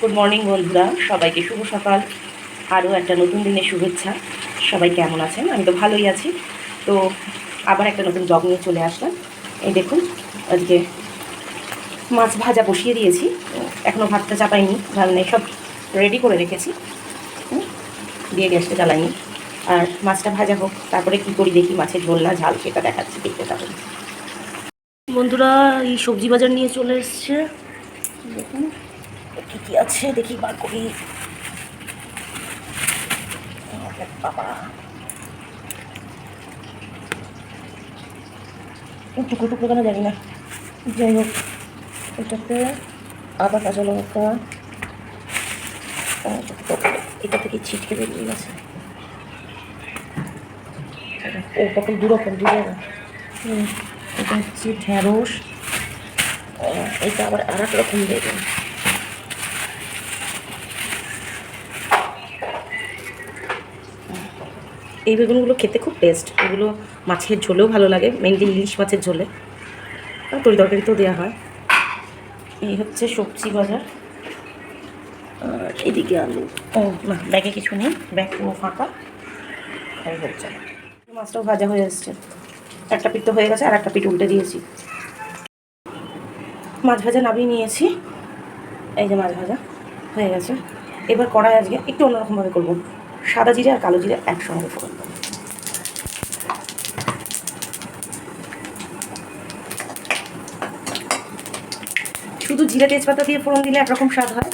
Good morning বন্ধুরা, সবাইকে শুভ সকাল। আরও একটা নতুন দিনের শুভেচ্ছা। সবাই কেমন আছেন? আমি তো ভালোই আছি। তো আবার একটা নতুন জব নিয়ে চলে আসলাম। এই দেখুন, আজকে মাছ ভাজা বসিয়ে দিয়েছি। এখনও ভাতটা চাপাইনি, মানে সব রেডি করে রেখেছি, দিয়ে গ্যাসটা জ্বালাইনি। আর মাছটা ভাজা হোক, তারপরে কি করি দেখি। মাছের ঝোল না ঝাল সেটা দেখাচ্ছি, দেখতে থাকুন। বন্ধুরা, এই সবজি বাজার নিয়ে চলে এসছে। দেখুন কী কী আছে দেখি, বার করি। বাবা, টুকরো টুকরো কেন জানি না। যাই হোক, এটাতে আদা, কাঁচা লঙ্কা, এটা থেকে ছিটকে বেরিয়ে গেছে। ও তখন দুরকম এটা হচ্ছে ঢেঁড়স, এটা আবার আর এক রকম বেগুন। এই বেগুনগুলো খেতে খুব টেস্ট। এগুলো মাছের ঝোলেও ভালো লাগে, মেনলি ইলিশ মাছের ঝোলে, আর তরি তরকারিতেও দেওয়া হয়। এই হচ্ছে সবজি বাজার। আর এদিকে আলু। ও না, ব্যাগে কিছু নেই, ব্যাগ পুরো ফাঁকা। এই হচ্ছে মাছটাও ভাজা হয়ে এসছে। একটা পিঠ তো হয়ে গেছে, আর একটা পিঠ উল্টে দিয়েছি। মাছ ভাজা নামিয়ে নিয়েছি। এই যে মাছ ভাজা হয়ে গেছে। এবার কড়াই আজকে একটু অন্যরকমভাবে করবো। সাদা জিরে আর কালো জিরে একসঙ্গে ফোড়ন দেবো। শুধু জিরে তেজপাতা দিয়ে ফোড়ন দিলে একরকম স্বাদ হয়,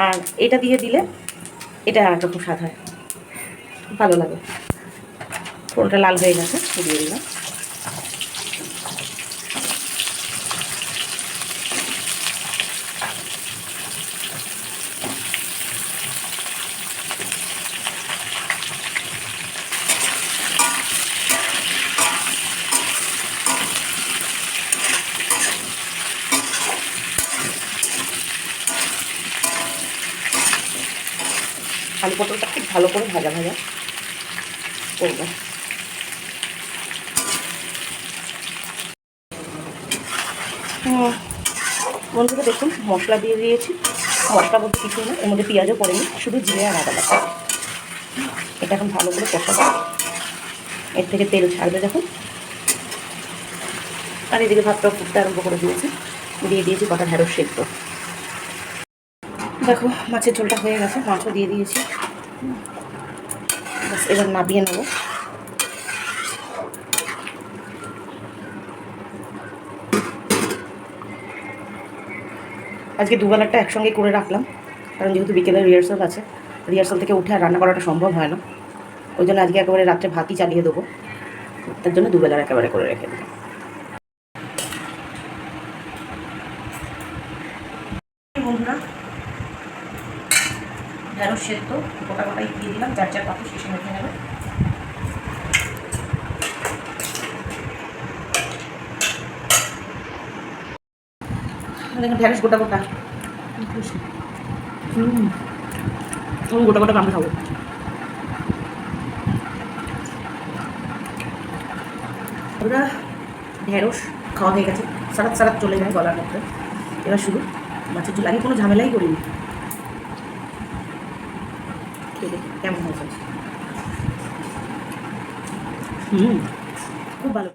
আর এটা দিয়ে দিলে এটা আর একরকম স্বাদ হয়, ভালো লাগে। ফোড়নটা লাল হয়ে গেছে, দিয়ে দিলাম। আলু পটলটা খুব ভালো করে ভাজা ভাজা করবো। বন্ধুরা দেখুন, মশলা দিয়ে দিয়েছি। মশলা বলতে কিছু না, এর মধ্যে পেঁয়াজও পড়েনি, শুধু জিরে আর আদা বাটা। এটা এখন ভালো করে কষাবো। এর থেকে তেল ছাড়বে দেখুন। আর এদিকে ভাতটা ফুটতে আরম্ভ করে দিয়েছি, দিয়ে দিয়েছি কটা ঢেঁড়স সেদ্ধ। দেখো, মাছের ঝোলটা হয়ে গেছে, মাছও দিয়ে দিয়েছি। বাস, এবার নামিয়ে নেবো। আজকে দুবেলাটা একসঙ্গে করে রাখলাম, কারণ যেহেতু বিকেলে রিহার্সাল আছে। রিহার্সাল থেকে উঠে আর রান্না করাটা সম্ভব হয় না, ওই জন্য আজকে একেবারে রাত্রে ভাতই চালিয়ে দেবো। তার জন্য দুবেলার একেবারে করে রেখে দেবো। বন্ধুরা, ঢেঁড়স সেদ্ধ গোটা গোটাই দিয়ে দিলাম, 4 পাতা শেষে মেখে নেবে। দেখুন, ঢেঁড়স গোটা গোটা, গোটা গোটা কামড়ে খাবো। ওরা ঢেঁড়স খাওয়া হয়ে গেছে, সারাত সারাত চলে যায় গলার মধ্যে। এবার শুধু মাছের ঝোল, আগে কোনো ঝামেলাই করিনি। কেমন হয়েছে? খুব ভালো।